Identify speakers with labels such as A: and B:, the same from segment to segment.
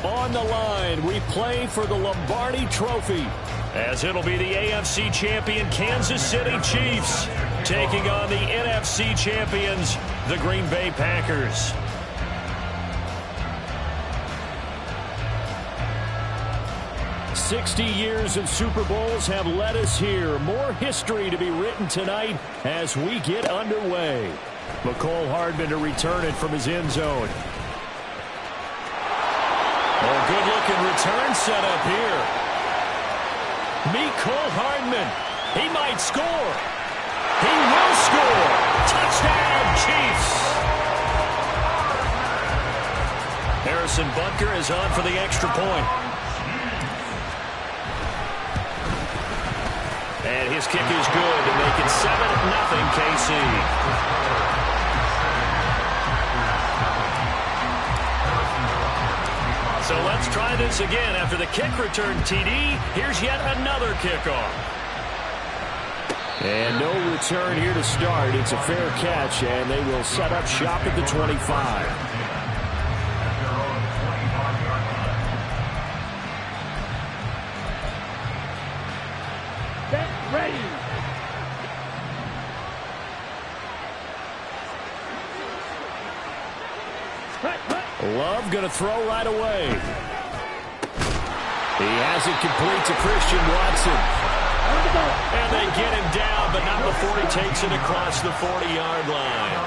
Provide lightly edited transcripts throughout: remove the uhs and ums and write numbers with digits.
A: On the line, we play for the Lombardi Trophy, as it'll be the AFC champion Kansas City Chiefs taking on the NFC champions, the Green Bay Packers. "60 years of Super Bowls have led us here. More history to be written tonight as we get underway." McCole Hardman to return it from his end zone. Oh, good-looking return set up here. Mecole Hardman. He might score. He will score. Touchdown, Chiefs. Harrison Butker is on for the extra point. And his kick is good to make it 7-0 KC. So let's try this again. After the kick return TD, here's yet another kickoff. And no return here to start. It's a fair catch, and they will set up shop at the 25.
B: Ready.
A: Love going to throw right away. He has it complete to Christian Watson. And they get him down, but not before he takes it across the 40-yard line.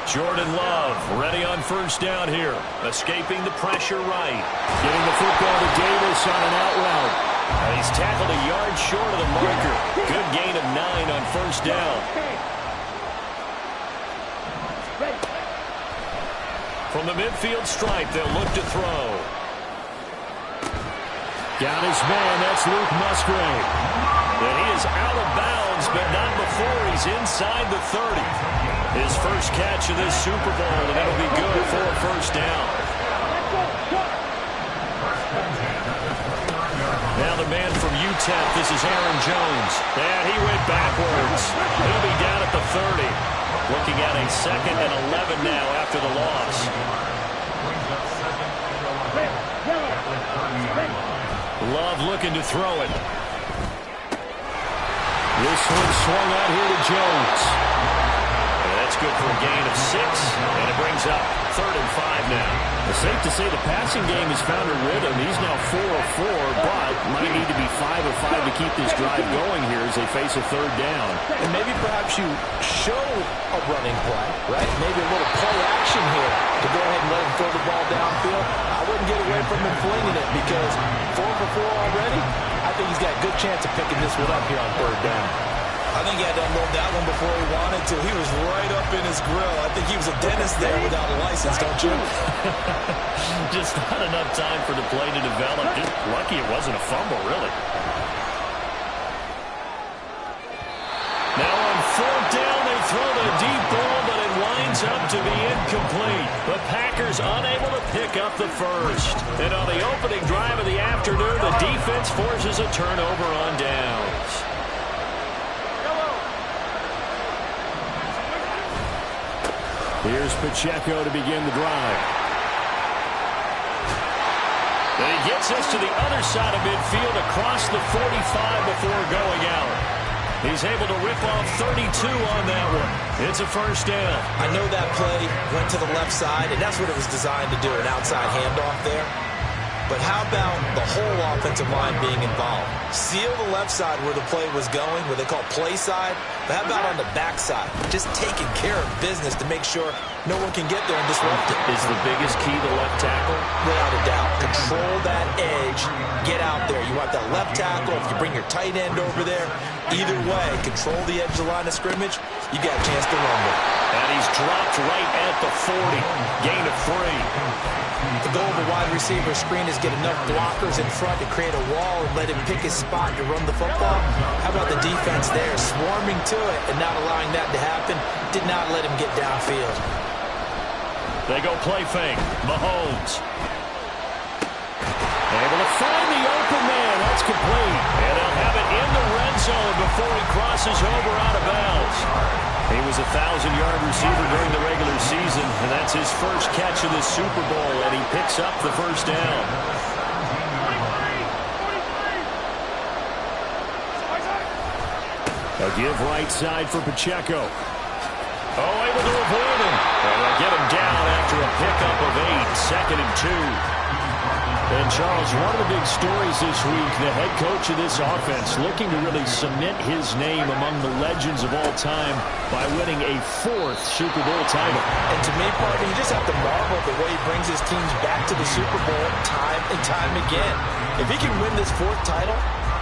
A: Jordan Love ready on first down here. Escaping the pressure right. Getting the football to Davis on an out route. And he's tackled a yard short of the marker. Good gain of 9 on first down. From the midfield stripe, they'll look to throw. Got his man, that's Luke Musgrave. And he is out of bounds, but not before he's inside the 30. His first catch of this Super Bowl, and it'll be good for a first down. Now the man from UTEP, this is Aaron Jones. And he went backwards. He'll be down at the 30. Looking at a 2nd and 11 now after the loss. Love looking to throw it. This one swung out here to Jones. And that's good for a gain of 6, and it brings up 3rd and 5 now. It's safe to say the passing game has found a rhythm. He's now 4 of 4, but might need to be 5 of 5 to keep this drive going here as they face a 3rd down.
C: And maybe perhaps you show a running play, right? Maybe a little play action here to go ahead and let him throw the ball downfield. I wouldn't get away from him flinging it because 4 for 4 already. I think he's got a good chance of picking this one up here on 3rd down.
D: I think he had to unload that one before he wanted to. He was right up in his grill. I think he was a dentist there without a license, don't you?
A: Just not enough time for the play to develop. Just lucky it wasn't a fumble, really. Now on 4th down, they throw the deep ball, but it winds up to be incomplete. The Packers unable to pick up the first. And on the opening drive of the afternoon, the defense forces a turnover on downs. Here's Pacheco to begin the drive. And he gets us to the other side of midfield across the 45 before going out. He's able to rip off 32 on that one. It's a first down.
D: I know that play went to the left side, and that's what it was designed to do, an outside handoff there. But how about the whole offensive line being involved? Seal the left side where the play was going, where they call play side. But how about on the back side? Just taking care of business to make sure no one can get there and disrupt it.
A: Is the biggest key the left tackle?
D: Without a doubt. Control that edge. Get out there. You want that left tackle. If you bring your tight end over there, either way, control the edge of the line of scrimmage, you got a chance to rumble.
A: And he's dropped right at the 40. Gain of 3.
D: The goal of a wide receiver screen is get enough blockers in front to create a wall and let him pick his spot to run the football. How about the defense there, swarming to it and not allowing that to happen? Did not let him get downfield.
A: They go play fake. Mahomes. Able to find the open man. That's complete. And they'll have it in the red zone before he crosses over out of bounds. He was a 1,000-yard receiver during the regular season, and that's his first catch of the Super Bowl, and he picks up the first down. A give right side for Pacheco. Oh, able to avoid him. And they'll get him down after a pickup of 8, 2nd and 2. And, Charles, one of the big stories this week, the head coach of this offense looking to really cement his name among the legends of all time by winning a 4th Super Bowl title.
C: And to me, partner, you just have to marvel the way he brings his teams back to the Super Bowl time and time again. If he can win this 4th title,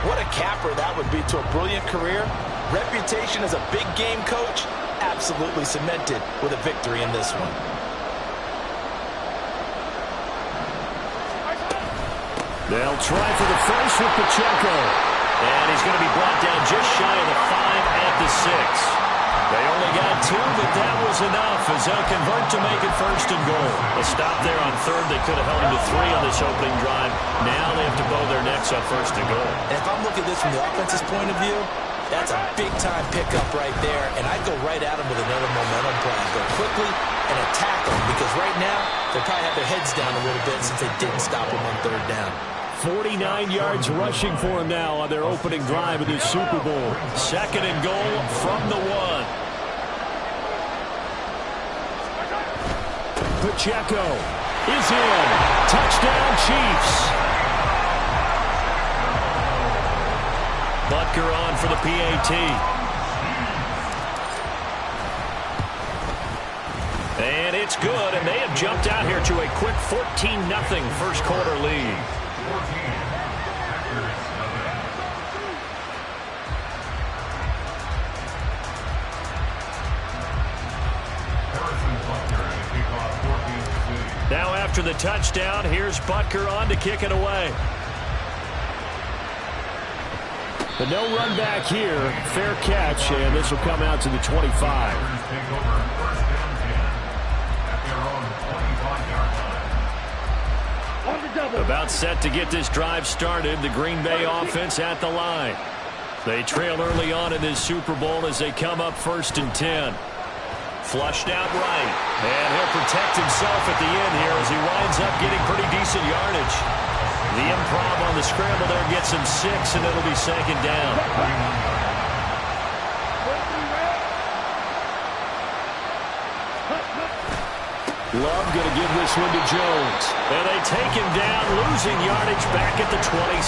C: what a capper that would be to a brilliant career. Reputation as a big game coach, absolutely cemented with a victory in this one.
A: They'll try for the first with Pacheco. And he's going to be brought down just shy of the 5 at the 6. They only got 2, but that was enough as they'll convert to make it 1st and goal. A stop there on 3rd. They could have held him to 3 on this opening drive. Now they have to bow their necks on 1st and goal.
C: And if I'm looking at this from the offense's point of view, that's a big-time pickup right there, and I'd go right at him with another momentum play. Go quickly and attack him, because right now they probably have their heads down a little bit since they didn't stop him on 3rd down.
A: 49 yards rushing for him now on their opening drive of this Super Bowl. 2nd and goal from the 1. Pacheco is in. Touchdown, Chiefs. Butker on for the PAT. And it's good, and they have jumped out here to a quick 14-0 first quarter lead. Now after the touchdown, here's Butker on to kick it away. But no run back here. Fair catch, and this will come out to the 25. About set to get this drive started. The Green Bay offense at the line. They trail early on in this Super Bowl as they come up 1st and 10. Flushed out right. And he'll protect himself at the end here as he winds up getting pretty decent yardage. The improv on the scramble there gets him 6, and it'll be 2nd down. Love going to give this one to Jones. And they take him down, losing yardage back at the 27.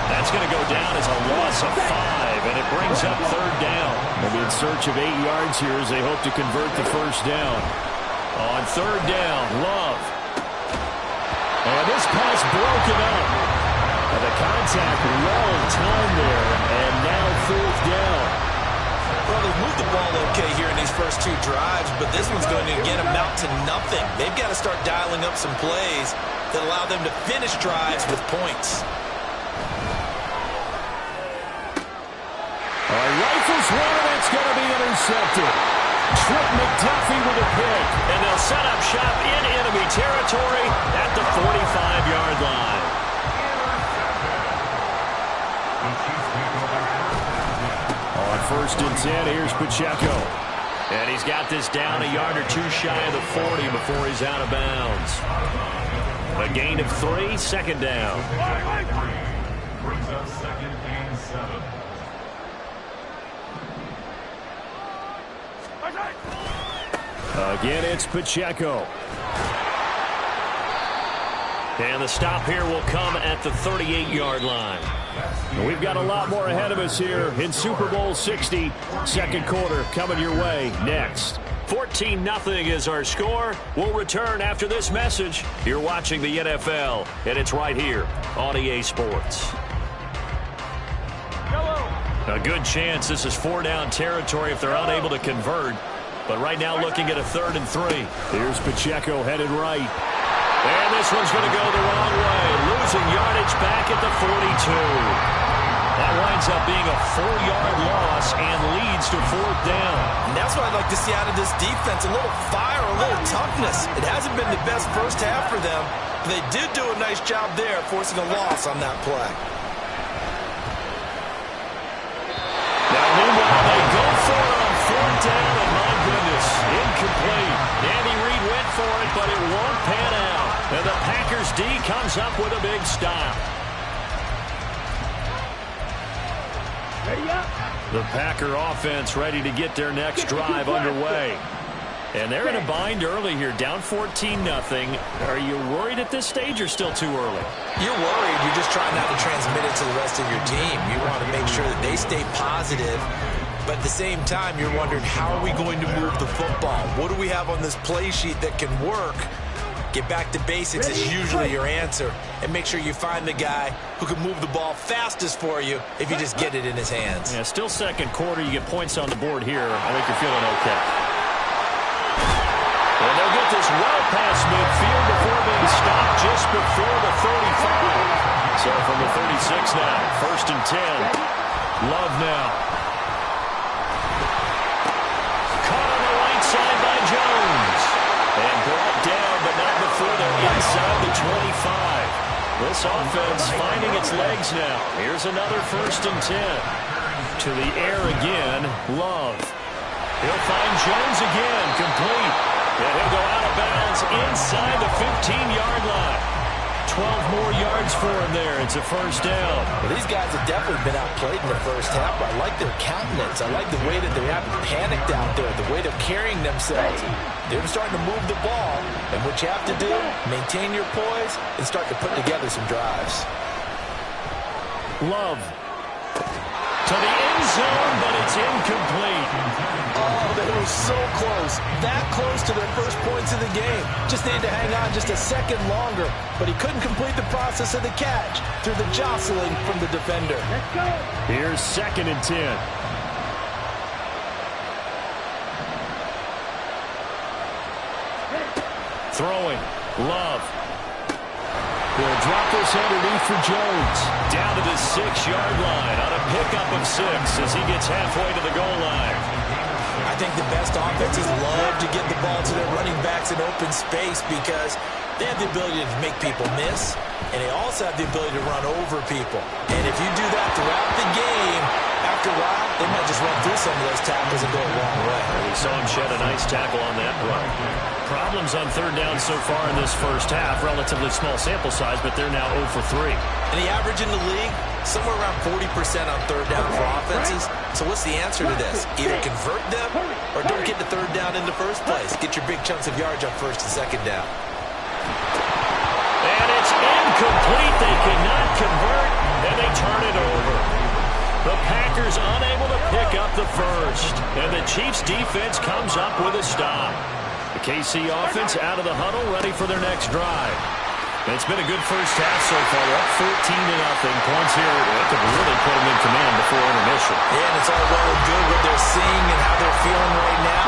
A: That's going to go down as a loss of 5, and it brings up 3rd down. They'll be in search of 8 yards here as they hope to convert the 1st down. On 3rd down, Love. And this pass broken up. And the contact well timed there, and now 4th down.
C: Well, they've moved the ball okay here in these first 2 drives, but this one's going to again amount to nothing. They've got to start dialing up some plays that allow them to finish drives with points.
A: Rifles one, and it's going to be intercepted. Trip McDuffie with a pick. And they'll set up shop in enemy territory at the 45-yard line. On 1st and 10, here's Pacheco. And he's got this down a yard or 2 shy of the 40 before he's out of bounds. A gain of 3, 2nd down.
B: Brings up 2nd and 7.
A: Again, it's Pacheco. And the stop here will come at the 38-yard line. We've got a lot more ahead of us here in Super Bowl 60. 2nd quarter coming your way next. 14-0 is our score. We'll return after this message. You're watching the NFL, and it's right here on EA Sports. A good chance this is 4-down territory if they're unable to convert. But right now looking at a 3rd and 3. Here's Pacheco headed right. And this one's going to go the wrong way. Losing yardage back at the 42. That winds up being a 4-yard loss and leads to 4th down.
C: And that's what I'd like to see out of this defense. A little fire, a little toughness. It hasn't been the best first half for them. But they did do a nice job there forcing a loss on that play.
A: Now meanwhile they go for it on 4th down. Packers D comes up with a big stop. The Packer offense ready to get their next drive underway. And they're in a bind early here, down 14-0. Are you worried at this stage or still too early?
D: You're worried. You're just trying not to transmit it to the rest of your team. You want to make sure that they stay positive. But at the same time, you're wondering, how are we going to move the football? What do we have on this play sheet that can work? Get back to basics is usually your answer. And make sure you find the guy who can move the ball fastest for you if you just get it in his hands.
A: Yeah, still second quarter. You get points on the board here. I think you're feeling okay. And they'll get this well past midfield before being stopped just before the 35. So from the 36 now, 1st and 10. Love now. Caught on the right side by Jones. And brought down, but not before they're inside the 25. This offense finding its legs now. Here's another 1st and 10. To the air again, Love. He'll find Jones again, complete. And he'll go out of bounds inside the 15-yard line. 12 more yards for him there. It's a 1st down.
C: Well, these guys have definitely been outplayed in the first half, but I like their countenance. I like the way that they haven't panicked out there, the way they're carrying themselves. They're starting to move the ball, and what you have to do, maintain your poise and start to put together some drives.
A: Love. To the end zone, but it's incomplete.
C: Oh, they were so close. That close to their first points of the game. Just needed to hang on just a second longer, but he couldn't complete the process of the catch through the jostling from the defender.
B: Let's go.
A: Here's 2nd and 10. Throwing. Love. They'll drop this underneath for Jones. Down to the 6-yard line on a pickup of 6 as he gets halfway to the goal line.
D: I think the best offenses love to get the ball to their running backs in open space because they have the ability to make people miss, and they also have the ability to run over people. And if you do that throughout the game, after a while, they might just run through some of those tackles and go a long way.
A: We saw him shed a nice tackle on that run. Problems on 3rd down so far in this first half. Relatively small sample size, but they're now 0 for 3.
D: And the average in the league, somewhere around 40% on 3rd down for offenses. So what's the answer to this? Either convert them or don't get the 3rd down in the first place. Get your big chunks of yards on 1st and 2nd down.
A: And it's incomplete. They cannot convert, and they turn it over. The Packers unable to pick up the 1st, and the Chiefs defense comes up with a stop. The KC offense out of the huddle, ready for their next drive. It's been a good first half so far. They're up 14-0. Points here that could really put them in command before intermission.
D: Yeah, and it's all well and good what they're seeing and how they're feeling right now.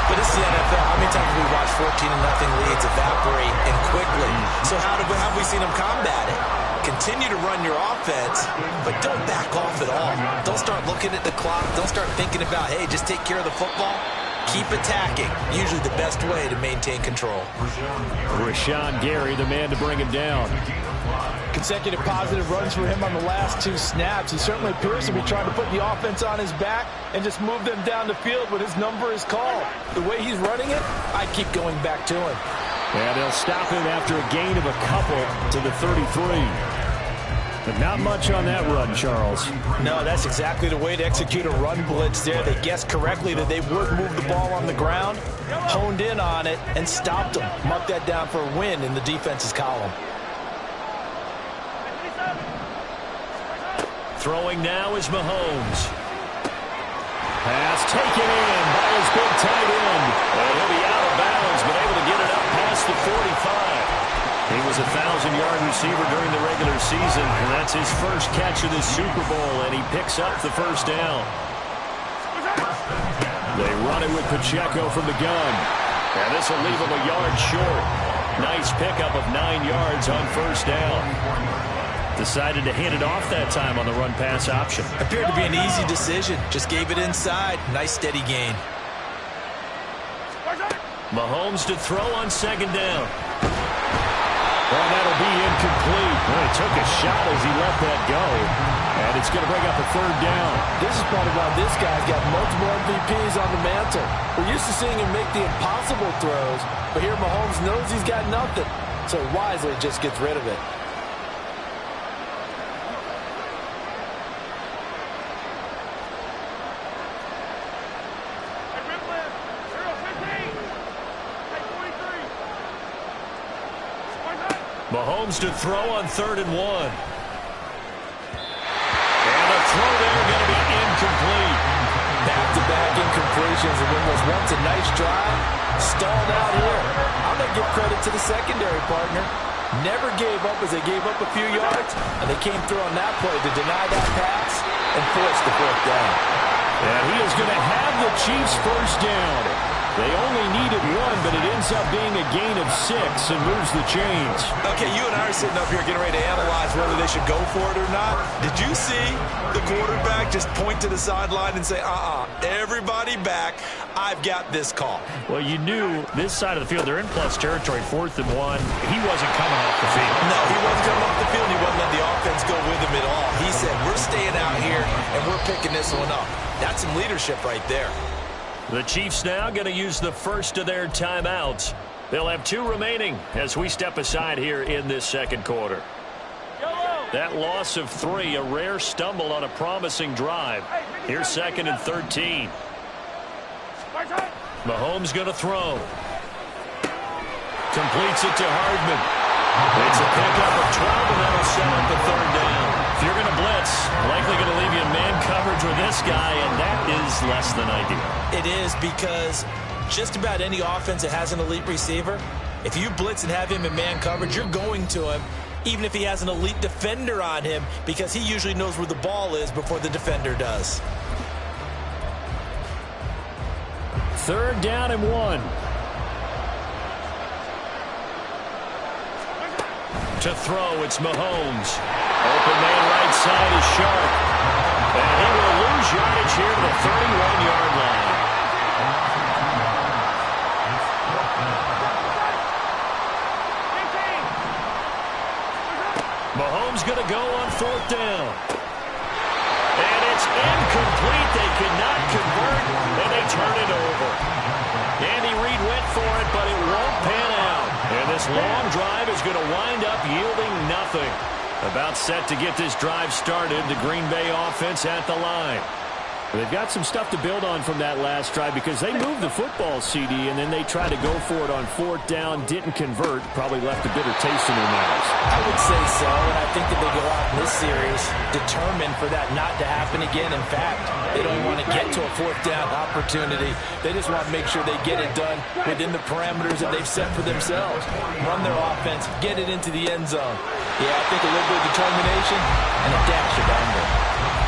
D: But it's the NFL. How many times have we watched 14-0 leads evaporate and quickly? So how have we seen them combat it? Continue to run your offense, but don't back off at all. Don't start looking at the clock. Don't start thinking about, hey, just take care of the football. Keep attacking. Usually the best way to maintain control.
A: Rashawn Gary, the man to bring him down.
C: Consecutive positive runs for him on the last 2 snaps. He certainly appears to be trying to put the offense on his back and just move them down the field when his number is called. The way he's running it, I keep going back to him.
A: And they'll stop him after a gain of a couple to the 33. But not much on that run, Charles.
C: No, that's exactly the way to execute a run blitz there. They guessed correctly that they would move the ball on the ground, honed in on it, and stopped them. Marked that down for a win in the defense's column.
A: Throwing now is Mahomes. Pass taken in by his big tight end. And he'll be out of bounds, but able to get it up past the 45. He was a 1,000-yard receiver during the regular season, and that's his first catch of the Super Bowl, and he picks up the 1st down. They run it with Pacheco from the gun, and this will leave him a yard short. Nice pickup of 9 yards on 1st down. Decided to hand it off that time on the run-pass option.
D: Appeared to be an easy decision. Just gave it inside. Nice steady gain.
A: Mahomes to throw on 2nd down. Well, that'll be incomplete. Well, he took a shot as he let that go. And it's going to bring up a 3rd down.
C: This is probably why this guy's got multiple MVPs on the mantle. We're used to seeing him make the impossible throws, but here Mahomes knows he's got nothing. so wisely just gets rid of it.
A: Mahomes to throw on 3rd and 1. And a throw there going to be incomplete.
C: Back-to-back incompletions, and what was once a nice drive stalled out here. I'm going to give credit to the secondary partner. Never gave up as they gave up a few yards, and they came through on that play to deny that pass and force the 4th down.
A: And he is going to have the Chiefs first down. They only needed 1, but it ends up being a gain of 6 and moves the chains.
D: Okay, you and I are sitting up here getting ready to analyze whether they should go for it or not. Did you see the quarterback just point to the sideline and say, everybody back, I've got this call?
A: Well, you knew this side of the field, they're in plus territory, 4th and 1. He wasn't coming off the field.
D: No, he wasn't coming off the field. He wasn't letting the offense go with him at all. He said, we're staying out here, and we're picking this one up. That's some leadership right there.
A: The Chiefs now going to use the first of their timeouts. They'll have 2 remaining as we step aside here in this second quarter. That loss of 3, a rare stumble on a promising drive. Here's 2nd and 13. Mahomes going to throw. Completes it to Hardman. It's a pickup of 12, and that'll set up the 3rd down. If you're going to blitz, likely going to leave you in man coverage with this guy, and that is less than ideal.
D: It is, because just about any offense that has an elite receiver, if you blitz and have him in man coverage, you're going to him, even if he has an elite defender on him, because he usually knows where the ball is before the defender does.
A: 3rd down and 1. To throw, it's Mahomes. Open man right side is Sharp. And he will lose yardage here to the 31-yard line. Mahomes going to go on 4th down. And it's incomplete. They could not convert, and they turn it over. Andy Reid went for it, but it won't pan out. And this long drive is going to wind up yielding nothing. About set to get this drive started, the Green Bay offense at the line. They've got some stuff to build on from that last drive because they moved the football, CD, and then they tried to go for it on 4th down, didn't convert, probably left a bitter taste in their mouths.
C: I would say so, and I think that they go out in this series determined for that not to happen again. In fact, they don't want to get to a 4th down opportunity. They just want to make sure they get it done within the parameters that they've set for themselves. Run their offense, get it into the end zone. Yeah, I think a little bit of determination and a dash of anger.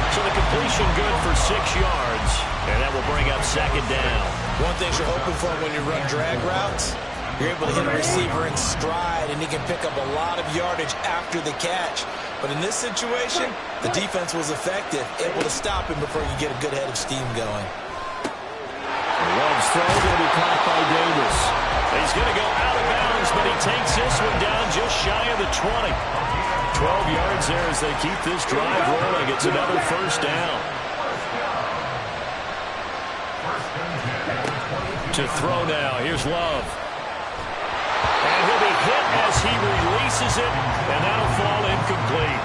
A: So the completion good for 6 yards, and that will bring up 2nd down.
D: One thing you're hoping for when you run drag routes, you're able to hit a receiver in stride, and he can pick up a lot of yardage after the catch. But in this situation, the defense was effective, able to stop him before you get a good head of steam going.
A: Love's throw going to be caught by Davis. He's going to go out of bounds, but he takes this one down just shy of the 20. 12 yards there as they keep this drive rolling. It's another 1st down. To throw now. Here's Love. And he'll be hit as he releases it, and that'll fall incomplete.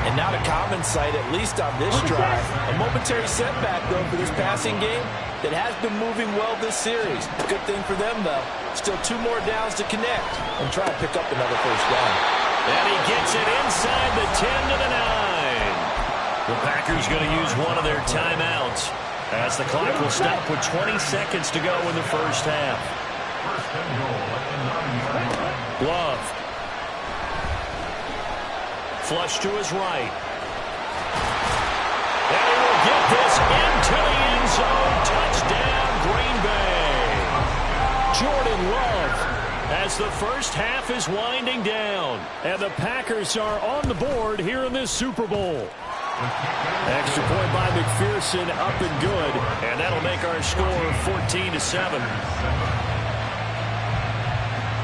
C: And not a common sight, at least on this drive. A momentary setback, though, for this passing game that has been moving well this series. Good thing for them, though. Still 2 more downs to connect and try to pick up another 1st down.
A: And he gets it inside the 10 to the 9. The Packers going to use one of their timeouts as the clock will stop with 20 seconds to go in the 1st half. Love. Flush to his right. And he will get this into the end zone. Touchdown, Green Bay. Jordan Love as the 1st half is winding down. And the Packers are on the board here in this Super Bowl. Extra point by McPherson, up and good. And that'll make our score 14-7.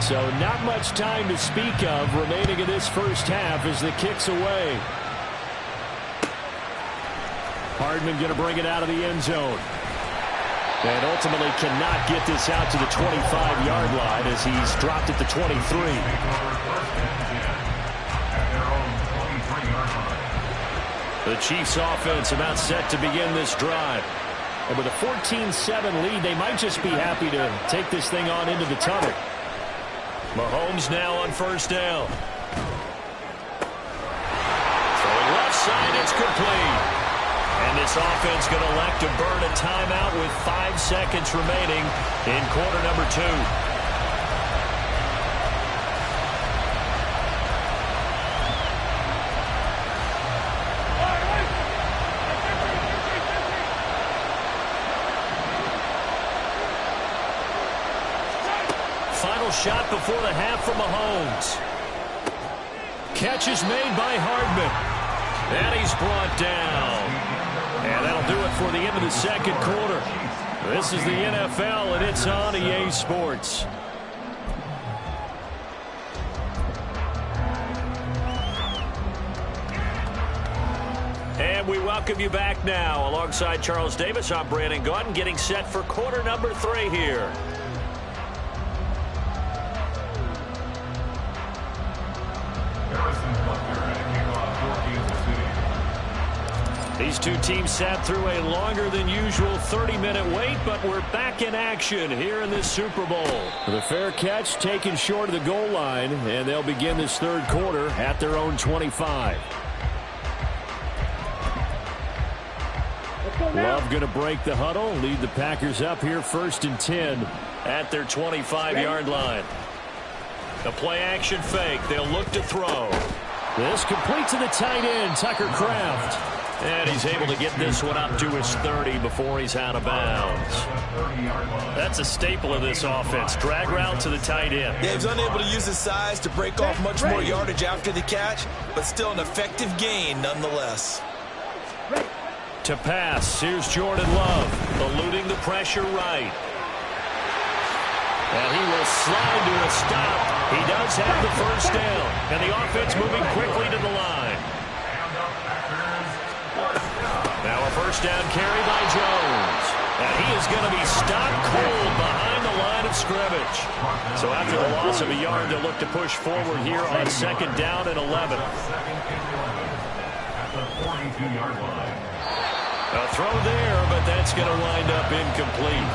A: So not much time to speak of remaining in this 1st half as the kick's away. Hardman going to bring it out of the end zone. And ultimately cannot get this out to the 25-yard line as he's dropped at the 23. The Chiefs offense about set to begin this drive. And with a 14-7 lead, they might just be happy to take this thing on into the tunnel. Mahomes now on first down. Throwing left side, it's complete. And this offense going to elect to burn a timeout with 5 seconds remaining in quarter number 2. Final shot before the half from Mahomes. Catch is made by Hardman. And he's brought down. And that'll do it for the end of the second quarter. This is the NFL, and it's on EA Sports. And we welcome you back now. Alongside Charles Davis, I'm Brandon Gaudin, getting set for quarter number 3 here. These two teams sat through a longer than usual 30-minute wait, but we're back in action here in this Super Bowl. The fair catch taken short of the goal line, and they'll begin this third quarter at their own 25. Love going to break the huddle, lead the Packers up here 1st and 10 at their 25-yard line. The play-action fake. They'll look to throw. This complete to the tight end, Tucker Kraft. And he's able to get this one up to his 30 before he's out of bounds. That's a staple of this offense. Drag route to the tight end.
D: Yeah, he's unable to use his size to break off much more yardage after the catch, but still an effective gain nonetheless.
A: To pass, here's Jordan Love, eluding the pressure right. And he will slide to a stop. He does have the first down. And the offense moving quickly to the line. Now a first down carry by Jones. And he is going to be stopped cold behind the line of scrimmage. So after the loss of a yard, they'll look to push forward here on 2nd down and 11. A throw there, but that's going to wind up incomplete.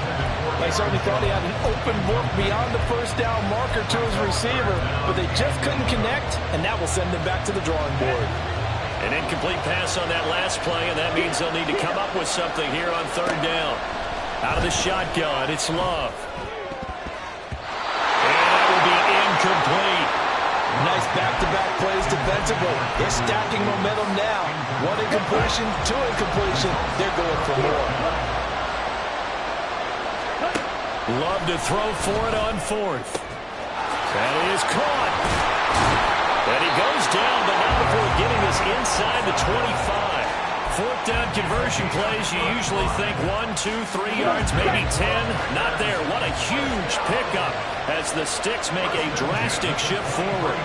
C: They certainly thought he had an open book beyond the first down marker to his receiver, but they just couldn't connect, and that will send them back to the drawing board.
A: An incomplete pass on that last play, and that means they'll need to come up with something here on 3rd down. Out of the shotgun, it's Love. And that will be incomplete.
C: Nice back-to-back plays defensively. They're stacking momentum now. 1 incompletion, 2 incompletion. They're going for more.
A: Love to throw for it on 4th. That is caught. And he goes down, but not before getting this inside the 25. 4th down conversion plays, you usually think 1, 2, 3 yards, maybe 10. Not there. What a huge pickup as the Sticks make a drastic shift forward.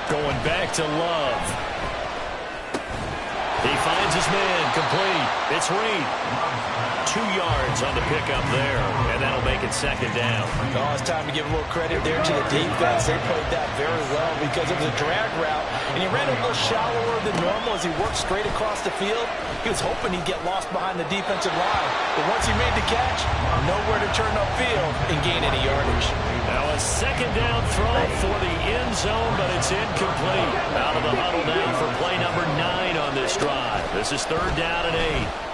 A: Going back to Love. He finds his man, complete. It's Reed. 2 yards on the pickup there, and that'll make it 2nd down.
C: Oh, it's time to give a little credit there to the defense. They played that very well because it was a drag route, and he ran a little shallower than normal as he worked straight across the field. He was hoping he'd get lost behind the defensive line, but once he made the catch, nowhere to turn upfield and gain any yardage.
A: Now a 2nd down throw for the end zone, but it's incomplete. Out of the huddle now for play number 9 on this drive. This is 3rd down and 8.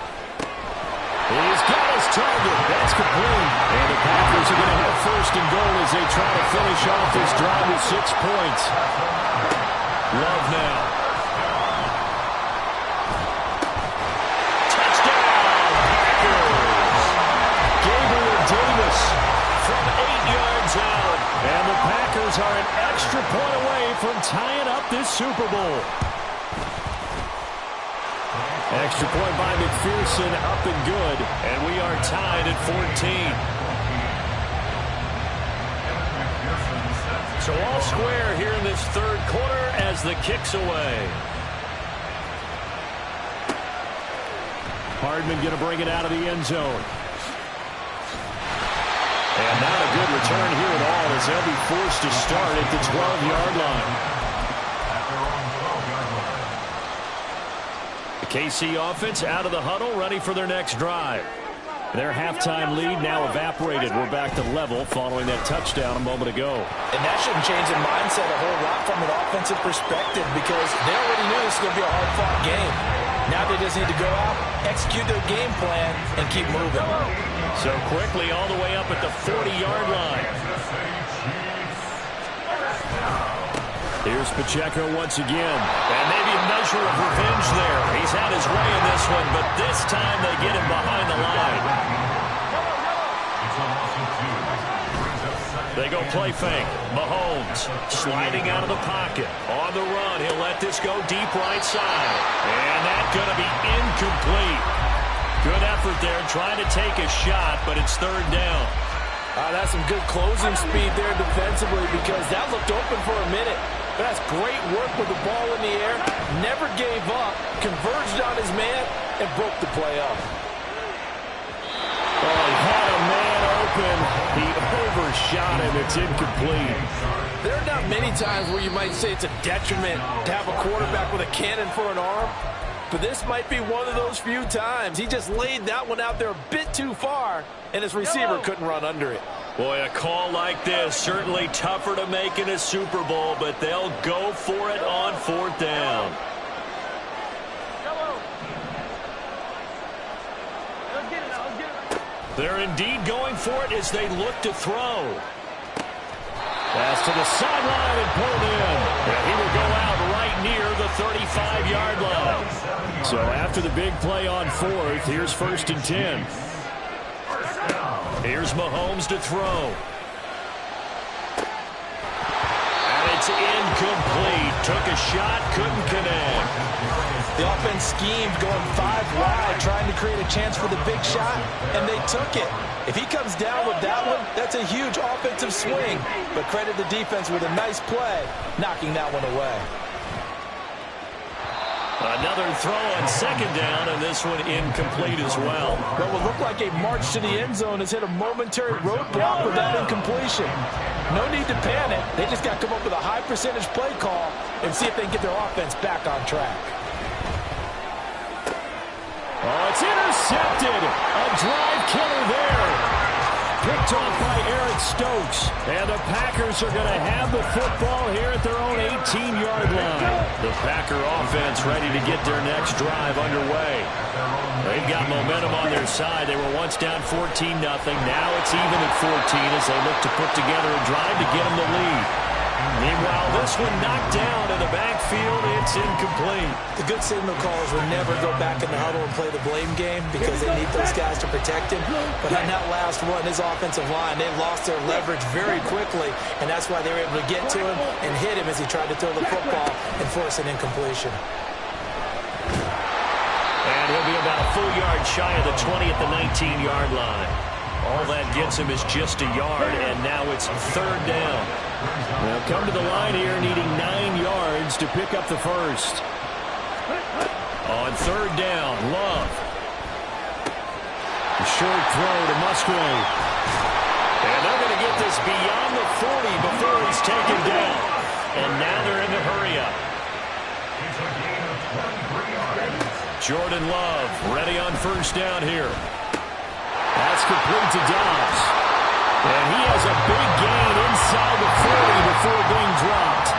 A: He's got his target. That's complete. And the Packers are going to have 1st and goal as they try to finish off this drive with 6 points. Love now. Touchdown, Packers. Gabriel Davis from 8 yards out. And the Packers are an extra point away from tying up this Super Bowl. Extra point by McPherson, up and good. And we are tied at 14. So all square here in this 3rd quarter as the kick's away. Hardman going to bring it out of the end zone. And not a good return here at all as they'll be forced to start at the 12-yard line. The KC offense out of the huddle, ready for their next drive. Their halftime lead now evaporated. We're back to level following that touchdown a moment ago.
C: And that shouldn't change their mindset a whole lot from an offensive perspective because they already knew this was going to be a hard-fought game. Now they just need to go out, execute their game plan, and keep moving.
A: So quickly all the way up at the 40-yard line. Here's Pacheco once again. And maybe a measure of revenge there. He's had his way in this one, but this time they get him behind the line. They go play fake. Mahomes sliding out of the pocket. On the run, he'll let this go deep right side. And that's going to be incomplete. Good effort there, trying to take a shot, but it's third down.
C: That's some good closing speed there defensively because that looked open for a minute. But that's great work with the ball in the air. Never gave up, converged on his man, and broke the play up.
A: Oh, he had a man open. He overshot him. It's incomplete.
C: There are not many times where you might say it's a detriment to have a quarterback with a cannon for an arm. But this might be one of those few times. He just laid that one out there a bit too far, and his receiver couldn't run under it.
A: Boy, a call like this, certainly tougher to make in a Super Bowl, but they'll go for it on fourth down. They're indeed going for it as they look to throw. Pass to the sideline and pulled in. And he will go out right near the 35-yard line. So after the big play on fourth, here's 1st and 10. Here's Mahomes to throw. And it's incomplete. Took a shot, couldn't connect.
C: The offense schemed going 5 wide, trying to create a chance for the big shot, and they took it. If he comes down with that one, that's a huge offensive swing. But credit the defense with a nice play, knocking that one away.
A: Another throw on 2nd down, and this one incomplete as well.
C: What will look like a march to the end zone has hit a momentary roadblock with that incompletion. No need to panic. They just got to come up with a high percentage play call and see if they can get their offense back on track.
A: Oh, it's intercepted. A drive killer there. Picked off by Eric Stokes. And the Packers are going to have the football here at their own 18-yard line. The Packer offense ready to get their next drive underway. They've got momentum on their side. They were once down 14-0. Now it's even at 14 as they look to put together a drive to get them the lead. Meanwhile, this one knocked down in the backfield. It's incomplete.
C: The good signal callers will never go back in the huddle and play the blame game because they need those guys to protect him. But on that last one, his offensive line, they lost their leverage very quickly, and that's why they were able to get to him and hit him as he tried to throw the football and force an incompletion.
A: And he'll be about a full yard shy of the 20 at the 19-yard line. All that gets him is just a yard, and now it's third down. They'll come to the line here needing 9 yards to pick up the first. On third down, Love. A short throw to Musgrave. And they're going to get this beyond the 40 before he's taken down. And now they're in the hurry up. Jordan Love ready on first down here. That's complete to Dobbs. And he has a big gain inside the 40 before being dropped.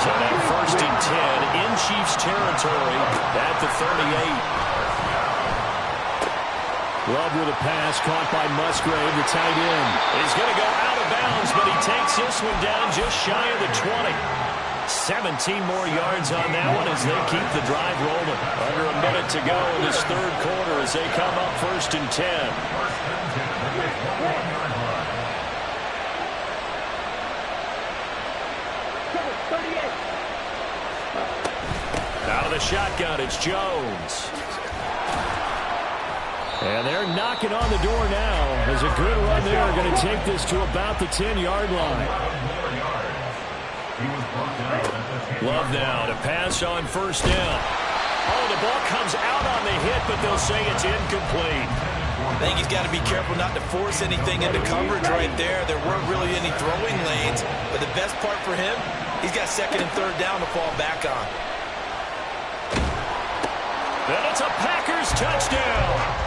A: So now 1st and 10 in Chiefs territory at the 38. Love with a pass caught by Musgrave, the tight end. He's going to go out of bounds, but he takes this one down just shy of the 20. 17 more yards on that one as they keep the drive rolling. Under a minute to go in this third quarter as they come up 1st and 10. Out of the shotgun, it's Jones. And they're knocking on the door now. There's a good run there. Going to take this to about the 10-yard line. Love now to pass on first down. Oh, the ball comes out on the hit, but they'll say it's incomplete.
D: I think he's got to be careful not to force anything into coverage right there. There weren't really any throwing lanes, but the best part for him, he's got second and third down to fall back on.
A: And it's a Packers touchdown.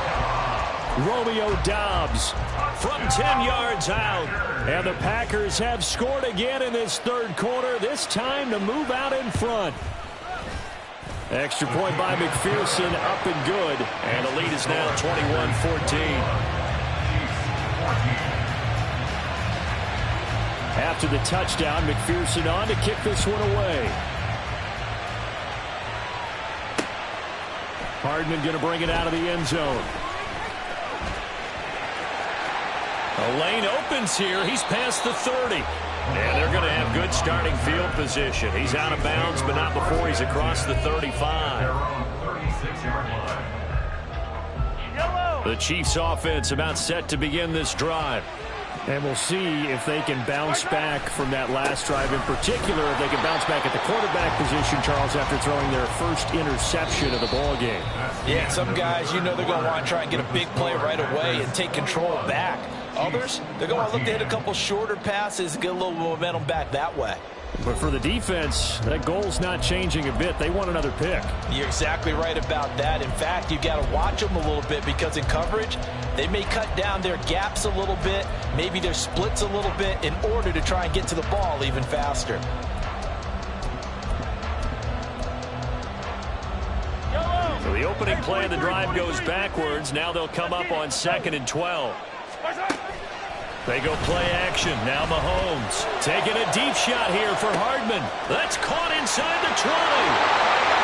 A: Romeo Doubs from 10 yards out. And the Packers have scored again in this third quarter, this time to move out in front. Extra point by McPherson, up and good. And the lead is now 21-14. After the touchdown, McPherson on to kick this one away. Hardman going to bring it out of the end zone. A lane opens here. He's past the 30. And they're going to have good starting field position. He's out of bounds, but not before he's across the 35. The Chiefs offense about set to begin this drive. And we'll see if they can bounce back from that last drive in particular, if they can bounce back at the quarterback position, Charles, after throwing their first interception of the ball game.
C: Yeah, some guys, you know they're going to want to try and get a big play right away and take control back. Others, they're going to look to hit a couple shorter passes and get a little momentum back that way.
A: But for the defense, that goal's not changing a bit. They want another pick.
C: You're exactly right about that. In fact, you got to watch them a little bit because in coverage, they may cut down their gaps a little bit, maybe their splits a little bit in order to try and get to the ball even faster.
A: So the opening play of the drive goes backwards. Now they'll come up on 2nd and 12. They go play action. Now Mahomes taking a deep shot here for Hardman. That's caught inside the 20.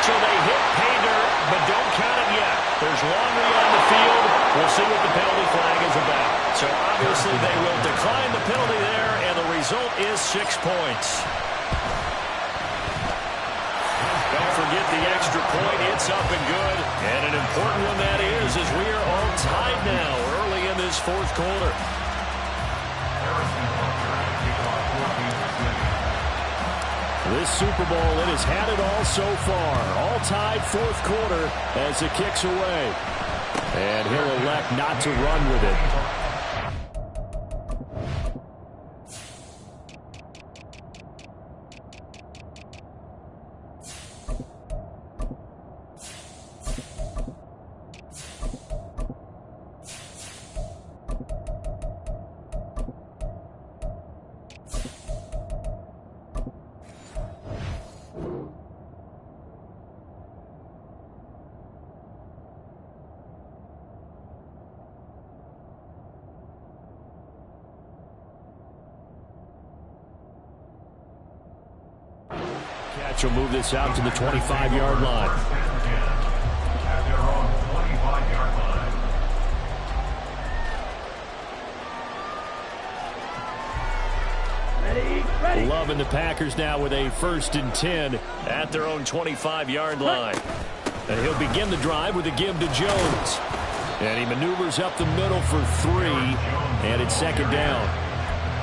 A: So they hit pay dirt, but don't count it yet. There's laundry on the field. We'll see what the penalty flag is about. So obviously they will decline the penalty there, and the result is 6 points. Don't forget the extra point. It's up and good. And an important one that is, as we are all tied now early in this fourth quarter. This Super Bowl, it has had it all so far. All tied fourth quarter as it kicks away. And he'll elect not to run with it. Catch will move this out to the 25-yard line. Loving the Packers now with a 1st and 10 at their own 25-yard line. And he'll begin the drive with a give to Jones. And he maneuvers up the middle for 3, and it's 2nd down.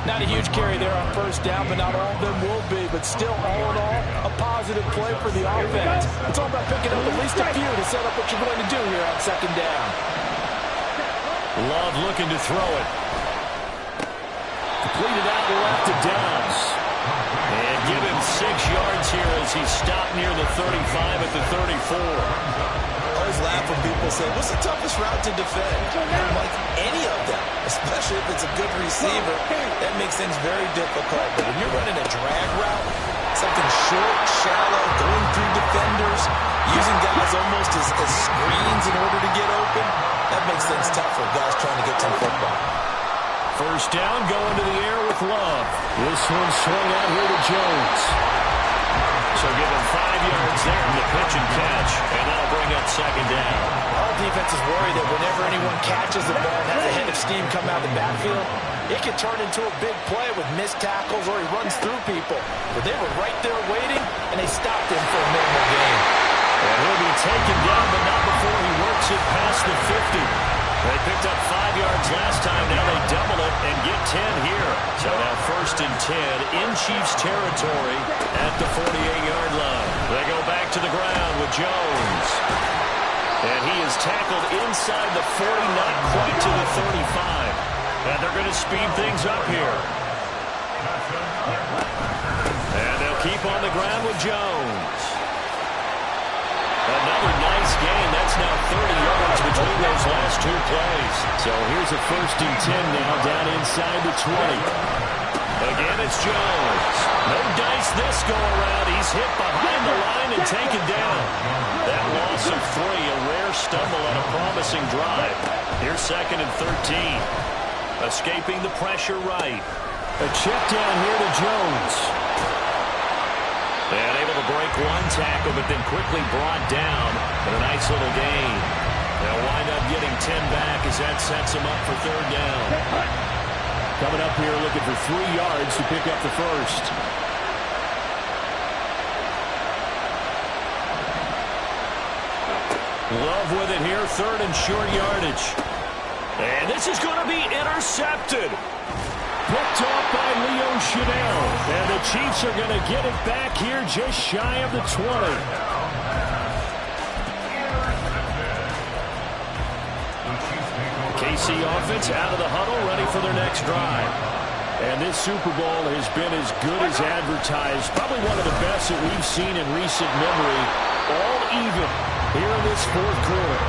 C: Not a huge carry there on 1st down, but not all of them will be. But still, all in all, a positive play for the offense. It's all about picking up at least a few to set up what you're going to do here on 2nd down.
A: Love looking to throw it. Completed out left to Doubs. And give him 6 yards here as he's stopped near the 35 at the 34.
D: I always laugh when people say, what's the toughest route to defend? I'm like, any of them, especially if it's a good receiver. That makes things very difficult. But when you're running a drag route, something short, shallow, going through defenders, using guys almost as screens in order to get open, that makes things tough for guys trying to get to the football.
A: 1st down, going to the air with Love. This one's swung out here to Jones. So give him 5 yards there in the pitch and catch, and that'll bring up 2nd down.
C: All defenses worry that whenever anyone catches the ball and has a head of steam come out of the backfield, it can turn into a big play with missed tackles or he runs through people. But they were right there waiting, and they stopped him for a minimal gain.
A: And he'll be taken down, but not before he works it past the 50. They picked up 5 yards last time. Now they double it and get 10 here. So now 1st and 10 in Chiefs territory at the 48-yard line. They go back to the ground with Jones. And he is tackled inside the 40, not quite to the 35. And they're going to speed things up here. And they'll keep on the ground with Jones. Another nice gain. That's now 30 yards between those last two plays. So here's a 1st and 10 now down inside the 20. Again, it's Jones. No dice this go-around. He's hit behind the line and taken down. That loss of 3, a rare stumble on a promising drive. Here's 2nd and 13. Escaping the pressure right. A check down here to Jones. And able to break one tackle, but then quickly brought down for a nice little gain. They'll wind up getting 10 back as that sets them up for 3rd down. Coming up here looking for 3 yards to pick up the 1st. Love with it here, 3rd and short yardage. And this is going to be intercepted. Picked off by Leo Chanel. And the Chiefs are going to get it back here just shy of the 20. KC offense out of the huddle, ready for their next drive. And this Super Bowl has been as good as advertised. Probably one of the best that we've seen in recent memory. All even here in this 4th quarter.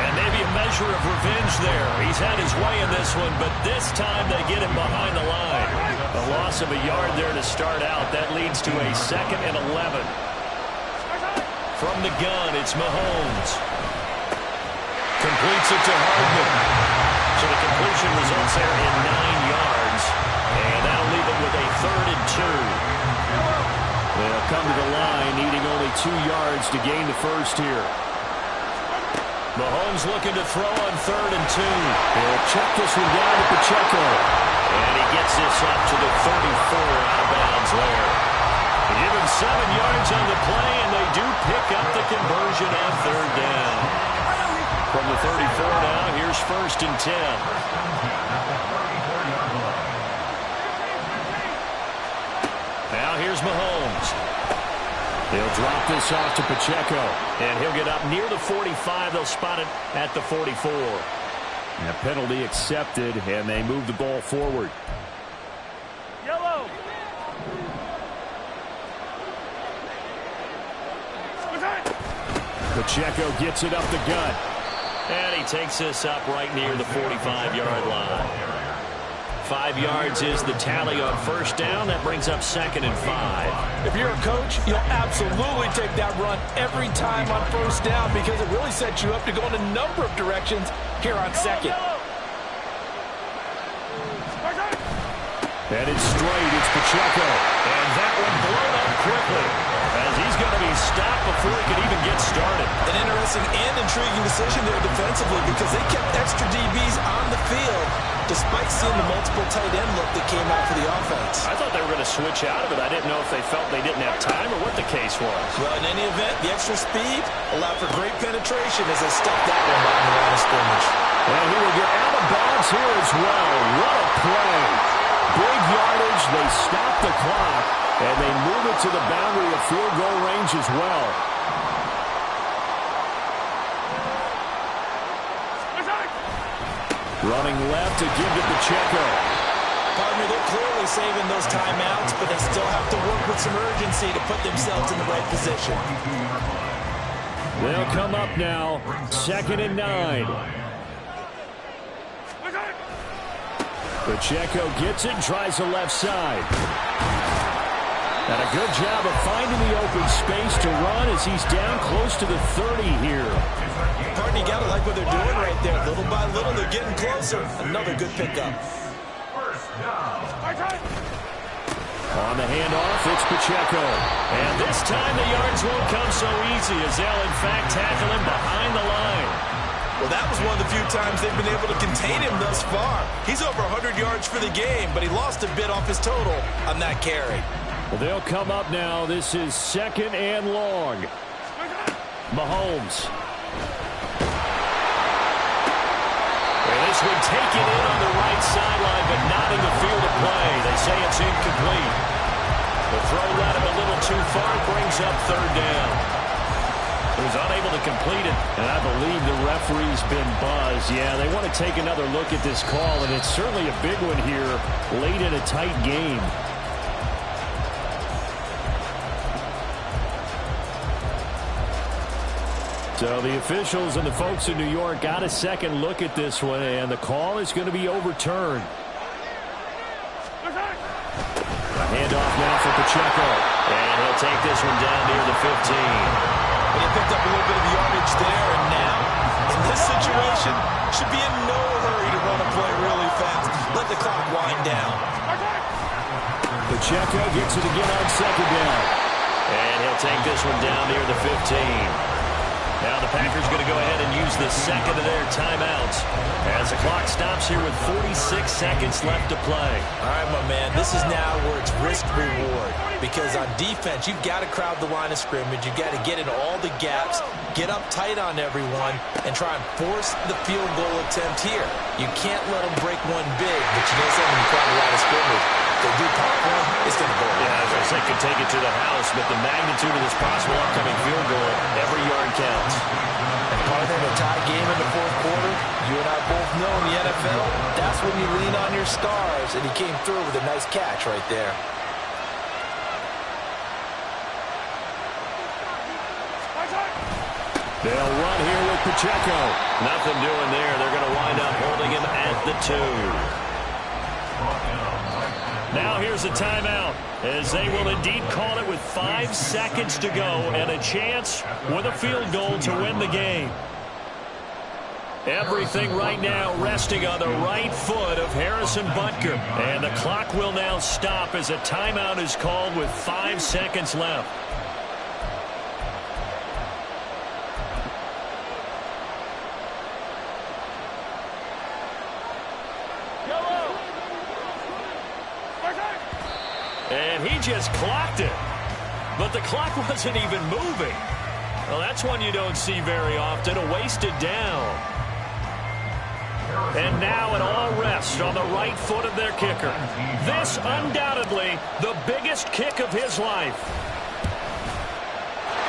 A: And maybe a measure of revenge there. He's had his way in this one, but this time they get him behind the line. A loss of a yard there to start out. That leads to a 2nd and 11. From the gun, it's Mahomes. Completes it to Hardman. So the completion results there in 9 yards. And that'll leave it with a 3rd and 2. They'll come to the line, needing only 2 yards to gain the 1st here. Mahomes looking to throw on 3rd and 2. He'll check this one down to Pacheco. And he gets this up to the 34 out of bounds there. They give him 7 yards on the play, and they do pick up the conversion on 3rd down. From the 34 now, here's 1st and 10. Now here's Mahomes. They'll drop this off to Pacheco. And he'll get up near the 45. They'll spot it at the 44. And a penalty accepted, and they move the ball forward.
E: Yellow.
A: Pacheco gets it up the gut. And he takes this up right near the 45-yard line. 5 yards is the tally on 1st down. That brings up 2nd and 5.
C: If you're a coach, you'll absolutely take that run every time on 1st down because it really sets you up to go in a number of directions here on 2nd.
A: And it's straight. It's Pacheco. And that one blown up quickly as he's going to be stopped before he can even get started.
D: An interesting and intriguing decision there defensively because they kept extra DBs on the field despite seeing the multiple tight end look that came out for the offense.
A: I thought they were going to switch out of it. I didn't know if they felt they didn't have time or what the case was.
D: Well, in any event, the extra speed allowed for great penetration as they stuffed that one behind the line of scrimmage.
A: And he will get out of bounds here as well. What a play. Big yardage. They stop the clock, and they move it to the boundary of field goal range as well. Running left to give to Pacheco.
D: Partner, they're clearly saving those timeouts, but they still have to work with some urgency to put themselves in the right position.
A: They'll come up now, 2nd and 9. Pacheco gets it and tries the left side. And a good job of finding the open space to run as he's down close to the 30 here.
D: Partner, you got to like what they're doing right there. Little by little, they're getting closer. Another good pickup.
A: On the handoff, it's Pacheco. And this time the yards won't come so easy as they'll, in fact, tackle him behind the line.
D: Well, that was one of the few times they've been able to contain him thus far. He's over 100 yards for the game, but he lost a bit off his total on that carry.
A: Well, they'll come up now. This is 2nd and long. Mahomes. And this one taken in on the right sideline, but not in the field of play. They say it's incomplete. The throw led him a little too far, brings up 3rd down. was unable to complete it. And I believe the referee's been buzzed. Yeah, they want to take another look at this call, and it's certainly a big one here late in a tight game. So the officials and the folks in New York got a second look at this one, and the call is going to be overturned. Handoff now for Pacheco. And he'll take this one down near the 15.
D: And he picked up a little bit of yardage there, and now, in this situation, should be in no hurry to run a play really fast. Let the clock wind down.
A: Pacheco gets it again on second down. And he'll take this one down near the 15. Now the Packers going to go ahead and use the second of their timeouts as the clock stops here with 46 seconds left to play.
D: All right, my man, this is now where it's risk-reward, because on defense, you've got to crowd the line of scrimmage. You've got to get in all the gaps, get up tight on everyone, and try and force the field goal attempt here. You can't let them break one big, but you know something, when you crowd the line of scrimmage, if they do pop one, it's going to go.
A: Yeah, as I said, could take it to the house, but the magnitude of this possible upcoming field goal, every yard counts.
D: And partner, in a tie game in the fourth quarter, you and I both know in the NFL, that's when you lean on your stars, and he came through with a nice catch right there.
A: They'll run here with Pacheco. Nothing doing there. They're going to wind up holding him at the 2. Now here's a timeout, as they will indeed call it with 5 seconds to go and a chance with a field goal to win the game. Everything right now resting on the right foot of Harrison Butker. And the clock will now stop as a timeout is called with 5 seconds left. And he just clocked it. But the clock wasn't even moving. Well, that's one you don't see very often, a wasted down. And now it all rests on the right foot of their kicker. This undoubtedly the biggest kick of his life.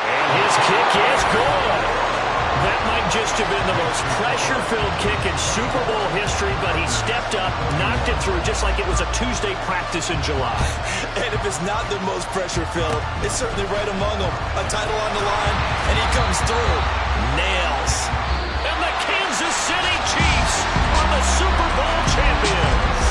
A: And his kick is good. That might just have been the most pressure-filled kick in Super Bowl history, but he stepped up, knocked it through just like it was a Tuesday practice in July.
D: And if it's not the most pressure-filled, it's certainly right among them. A title on the line, and he comes through. Nails.
A: And the Kansas City Chiefs are the Super Bowl champions.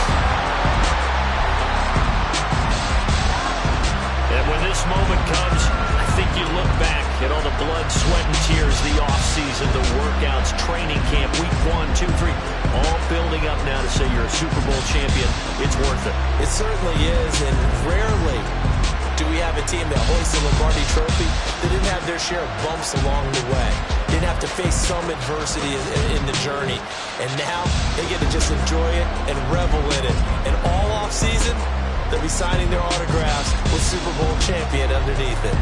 A: And when this moment comes, I think you look back at all the blood, sweat, and tears, the offseason, the workouts, training camp, week 1, 2, 3, all building up now to say you're a Super Bowl champion. It's worth it.
D: It certainly is, and rarely do we have a team that hoists the Lombardi Trophy that didn't have their share of bumps along the way, didn't have to face some adversity in the journey, and now they get to just enjoy it and revel in it. And all offseason, they'll be signing their autographs with Super Bowl champion underneath it.